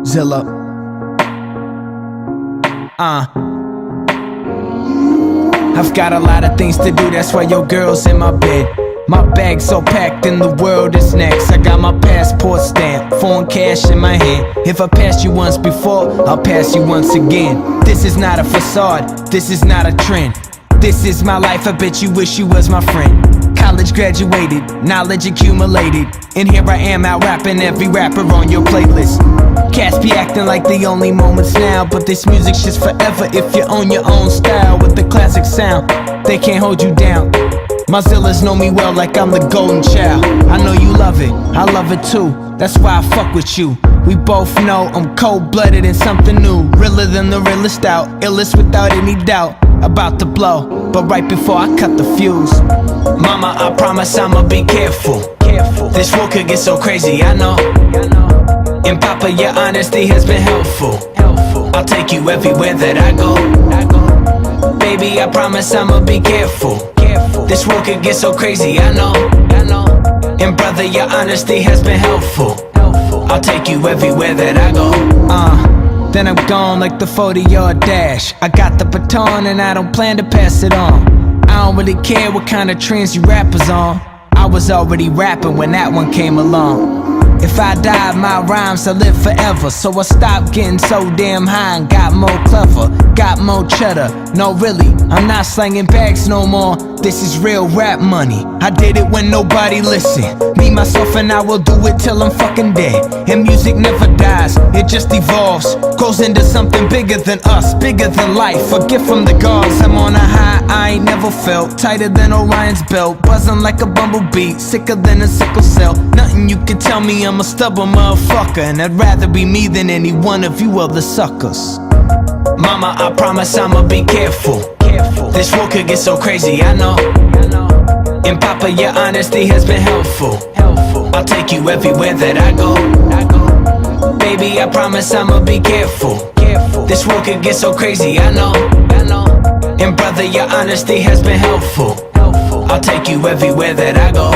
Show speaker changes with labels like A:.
A: Zilla. I've got a lot of things to do, that's why your girl's in my bed. My bag's so packed and the world is next. I got my passport stamp, foreign cash in my hand. If I passed you once before, I'll pass you once again. This is not a facade, this is not a trend. This is my life, I bet you wish you was my friend. College graduated, knowledge accumulated, and here I am out rapping every rapper on your playlist. Cats be acting like the only moments now, but this music's just forever if you own your own style with the classic sound. They can't hold you down. My Zillas know me well like I'm the golden child. I know you love it, I love it too. That's why I fuck with you. We both know I'm cold-blooded and something new. Realer than the realest out, illest without any doubt. About to blow, but right before I cut the fuse. Mama, I promise I'ma be careful. This world could get so crazy, I know. And Papa, your honesty has been helpful. I'll take you everywhere that I go. Baby, I promise I'ma be careful. This world could get so crazy, I know. And brother, your honesty has been helpful. I'll take you everywhere that I go. Then I'm gone like the 40-yard dash. I got the baton and I don't plan to pass it on. I don't really care what kind of trends you rappers on. I was already rapping when that one came along. If I die, my rhymes will live forever. So I stopped getting so damn high and got more clever, got more cheddar. No, really, I'm not slanging bags no more. This is real rap money. I did it when nobody listened. Me, myself, and I will do it till I'm fucking dead. And music never dies, it just evolves, grows into something bigger than us, bigger than life. A gift from the gods, I'm on a high I ain't never felt. Tighter than Orion's belt, buzzing like a bumblebee, sicker than a sickle cell. Nothing you can tell me, I'm a stubborn motherfucker, and I'd rather be me than any one of you other suckers. Mama, I promise I'ma be careful. This world could get so crazy, I know. And Papa, your honesty has been helpful. I'll take you everywhere that I go. Baby, I promise I'ma be careful. This world could get so crazy, I know. And brother, your honesty has been helpful. I'll take you everywhere that I go.